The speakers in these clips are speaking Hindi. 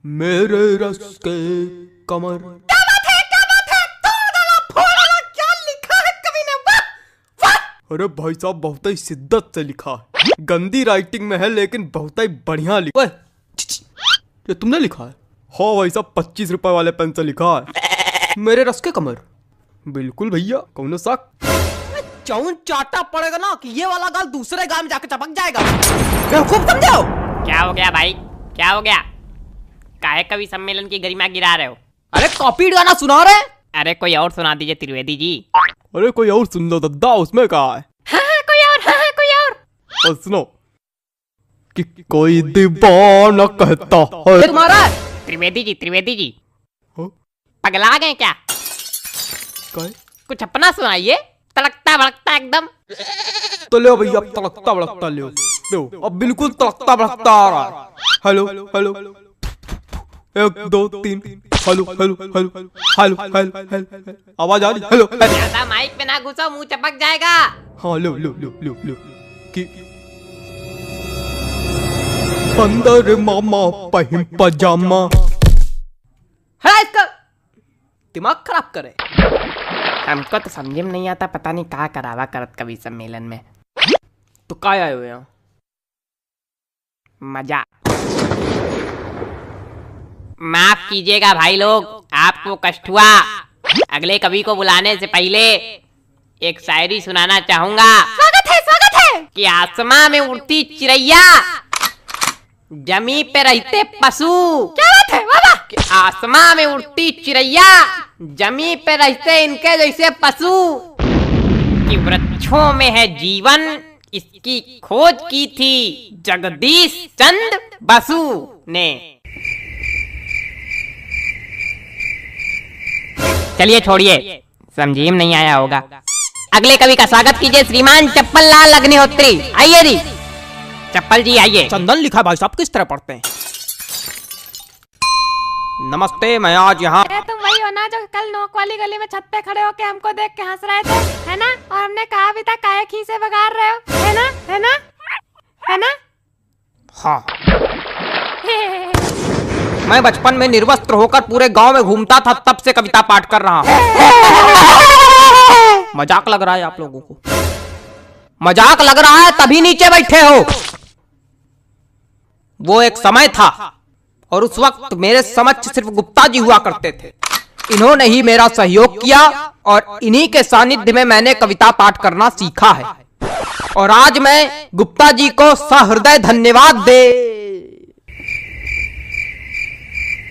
मेरे रस के कमर। क्या बात है, क्या बात है, तोड़ डाला, फोड़ डाला, क्या लिखा है कवि ने, वाह वाह। अरे भाई साहब बहुत ही शिद्दत से लिखा है, गंदी राइटिंग में है लेकिन बहुत ही बढ़िया लिखा है। ये तुमने लिखा है? हाँ भाई साहब 25 रुपए वाले पेन से लिखा है, मेरे रस के कमर। बिल्कुल भैया, कौन सा चौन चाटा पड़ेगा ना कि ये वाला गाल दूसरे गाल में जाकर चपक जाएगा। बेवकूफ समझे हो? क्या हो गया भाई, क्या हो गया? काहे कवि सम्मेलन की गरिमा गिरा रहे हो? अरे कॉपी गाना सुना रहे? अरे कोई और सुना दीजिए त्रिवेदी जी। अरे कोई और सुन लो दद्दा, उसमें कहा है। हाँ, कोई और, हाँ, कोई और। सुनो कि कोई दीवाना कहता है। ये तुम्हारा है? त्रिवेदी जी, त्रिवेदी जी, हाँ? पगला गए क्या? क्या है? कुछ अपना सुनाइए, तड़कता भड़कता एकदम। तो ले भैया, अब तड़कता भड़कता ले दो, अब बिल्कुल तड़कता भड़कता आ रहा है। Hello hello, 1 2 3, hello hello hello hello hello, आवाज आ रही? हेलो। ज्यादा माइक पे ना घुसो, मुंह चपक जाएगा। हाँ लो लो लो लो लो कि अंदर मामा पहन पजामा। हटा इसका, दिमाग खराब करे। हमको तो समझ में नहीं आता, पता नहीं कहाँ करावा करत कवि सम्मेलन में। तो काय आए हुए यहाँ? मजा। माफ कीजिएगा भाई लोग, आपको कष्ट हुआ। अगले कवि को बुलाने से पहले एक शायरी सुनाना चाहूंगा। स्वागत है कि आसमां में उड़ती चिड़ैया, जमी पे रहते पशु। क्या बात है, वाह। कि आसमां में उड़ती चिड़ैया, जमी पे रहते इनके जैसे पशु। कि वृक्षों में है जीवन, इसकी खोज की थी जगदीश चंद्र बसु ने। चलिए छोड़िए, समझी में नहीं आया होगा। अगले कवि का स्वागत कीजिए श्रीमान चप्पल लाल अग्निहोत्री। आइए जी, चप्पल जी आइए। चंदन लिखा है भाई साहब, किस तरह पढ़ते हैं? नमस्ते, मैं आज यहाँ। अरे तुम वही हो ना जो कल नोक वाली गली में छत पे खड़े होके हमको देख के हंस रहे थे, है ना? और हमने कहा भी था काहे खीसे बगाड़ रहे हो, है ना, है ना, है ना? हाँ। मैं बचपन में निर्वस्त्र होकर पूरे गांव में घूमता था, तब से कविता पाठ कर रहा हूँ। मजाक लग रहा है आप लोगों को? मजाक लग रहा है तभी नीचे बैठे हो। वो एक समय था और उस वक्त मेरे समक्ष सिर्फ गुप्ता जी हुआ करते थे। इन्होंने ही मेरा सहयोग किया और इन्हीं के सानिध्य में मैंने कविता पाठ करना सीखा है। और आज मैं गुप्ता जी को सहृदय धन्यवाद दे।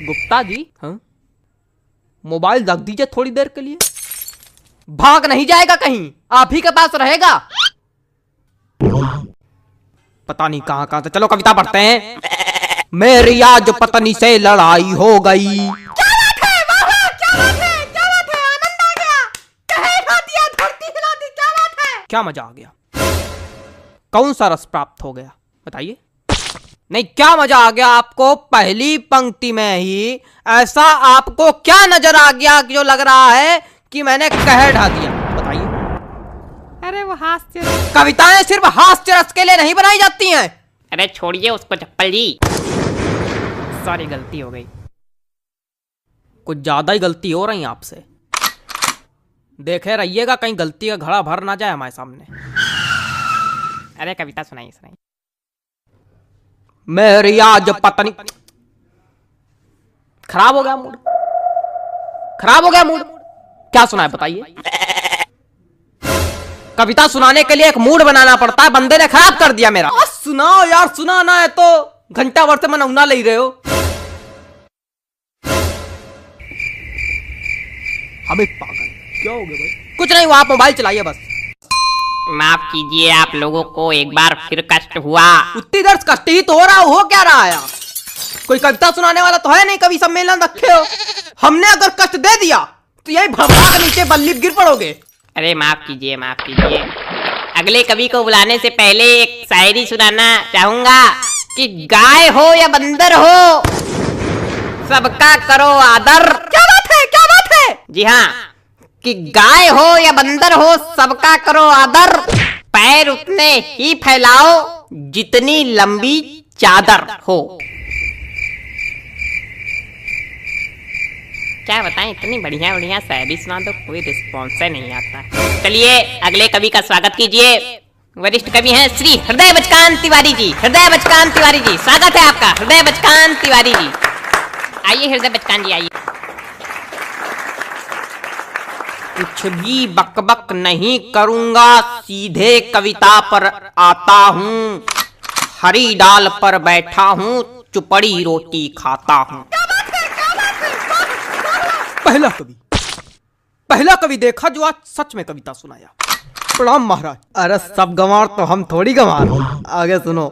गुप्ता जी, हाँ? मोबाइल रख दीजिए थोड़ी देर के लिए। भाग नहीं जाएगा कहीं, आप ही के पास रहेगा। पता नहीं कहां कहां से। चलो कविता पढ़ते हैं। मेरी आज पत्नी से लड़ाई हो गई। क्या बात है, वाह, क्या बात है, क्या बात है, आनंद आ गया। कहे खा दिया, धरती हिला दी, क्या बात है। क्या मजा आ गया? कौन सा रस प्राप्त हो गया बताइए? नहीं, क्या मजा आ गया आपको? पहली पंक्ति में ही ऐसा आपको क्या नजर आ गया कि जो लग रहा है कि मैंने कहर ढा दिया? बताइए। अरे वो हास्य। कविताएं सिर्फ हास्य रस के लिए नहीं बनाई जाती हैं। अरे छोड़िए उसको चप्पल जी, सॉरी गलती हो गई। कुछ ज्यादा ही गलती हो रही है आपसे। देखे रहिएगा कहीं गलती का घड़ा भर ना जाए हमारे सामने। अरे कविता सुनाइए, सुनाइए। मेरी आज पत्नी। खराब हो गया मूड, खराब हो गया मूड। क्या सुना है बताइए? कविता सुनाने के लिए एक मूड बनाना पड़ता है, बंदे ने खराब कर दिया मेरा। सुनाओ यार, सुनाना है तो घंटा भर से मैं नौना ले रहे हो। हमें पागल क्या हो गया भाई? कुछ नहीं हुआ, आप मोबाइल चलाइए बस। माफ कीजिए, आप लोगों को एक बार फिर कष्ट हुआ। उतनी देर कष्ट ही तो हो क्या रहा है? कोई कविता सुनाने वाला तो है नहीं, कवि सम्मेलन रखे हो। हमने अगर कष्ट दे दिया तो यही भड़का के नीचे बल्ली गिर पड़ोगे। अरे माफ कीजिए, माफ कीजिए। अगले कवि को बुलाने से पहले एक शायरी सुनाना चाहूंगा। कि गाय हो या बंदर हो, सबका करो आदर। क्या बात है, क्या बात है? जी हाँ, कि गाय हो या बंदर हो, सबका करो आदर। पैर उतने ही फैलाओ जितनी लंबी चादर हो। क्या बताएं, इतनी बढ़िया बढ़िया शायरी सुना दो, कोई रिस्पॉन्स नहीं आता। चलिए अगले कवि का स्वागत कीजिए। वरिष्ठ कवि हैं श्री हृदय बचकान तिवारी जी। हृदय बचकान तिवारी जी, स्वागत है आपका। हृदय बचकान तिवारी जी, आइए हृदय बचकान जी आइए। कुछ भी बकबक नहीं करूंगा, सीधे कविता पर आता हूँ। हरी डाल पर बैठा हूँ, चुपड़ी रोटी खाता हूँ। पहला कवि देखा जो आज सच में कविता सुनाया। प्रणाम महाराज। अरे सब गंवार तो हम थोड़ी गंवार। आगे सुनो।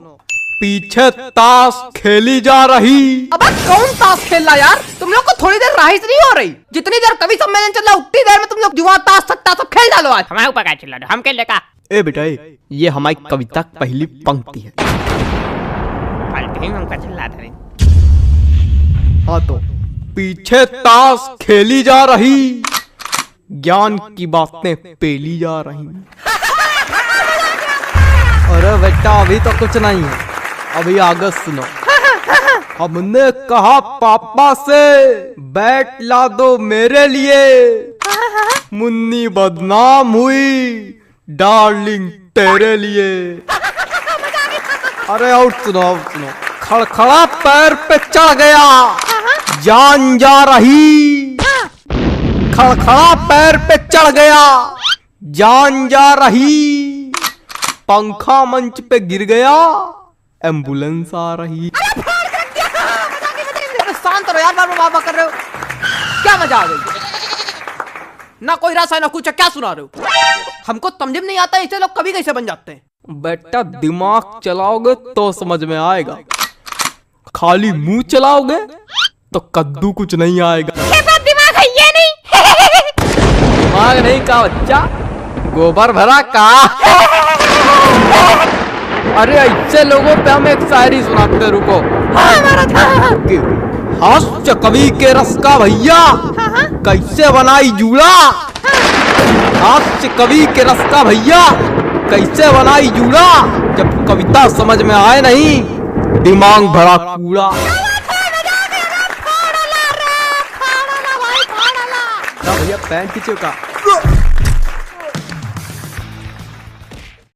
पीछे ताश खेली जा रही। अब कौन ताश खेल रहा यार? तुम लोग को थोड़ी देर राहिश नहीं हो रही? जितनी देर कवि सम्मेलन चल रहा उतनी देर में तुम लोग जुआ ताश सट्टा सब खेल डालो। आज हमारे ऊपर क्या चिल्ला रहे हो? हम खेल लेगा। ए बेटा ये हमारी कविता की पहली पंक्ति है। हमका चिल्ला रहे। हाँ तो पीछे ताश खेली जा रही, ज्ञान की बातें पेली जा रही। अरे बेटा अभी तो कुछ नहीं है, अभी आगे सुनो। हमने कहा पापा से बैट ला दो मेरे लिए, मुन्नी बदनाम हुई डार्लिंग तेरे लिए। अरे और सुनो खड़खड़ा पैर पे चढ़ गया, जान जा रही। खड़खड़ा पैर पे चढ़ गया, जान जा रही। पंखा मंच पे गिर गया, एम्बुलेंस आ रही। शांत रहो यार, बाबा कर रहे हो क्या? मजा आ गई? ना कोई रस है ना कुछ, क्या सुना रहे हो? हमको समझ में नहीं आता ऐसे लोग कभी कैसे बन जाते हैं। बेटा दिमाग चलाओगे तो समझ में आएगा, खाली मुंह चलाओगे तो कद्दू कुछ नहीं आएगा। दिमाग है ये नहीं। दिमाग नहीं का बच्चा, गोबर भरा का। अरे ऐसे लोगों पे हम एक शायरी सुनाते, रुको। हास्य कवि के रस का भैया कैसे बनाई जूड़ा। हास्य कवि के रस का भैया कैसे बनाई जूड़ा, जब कविता समझ में आए नहीं दिमाग भरा कूड़ा। भैया पैंट खींचो का।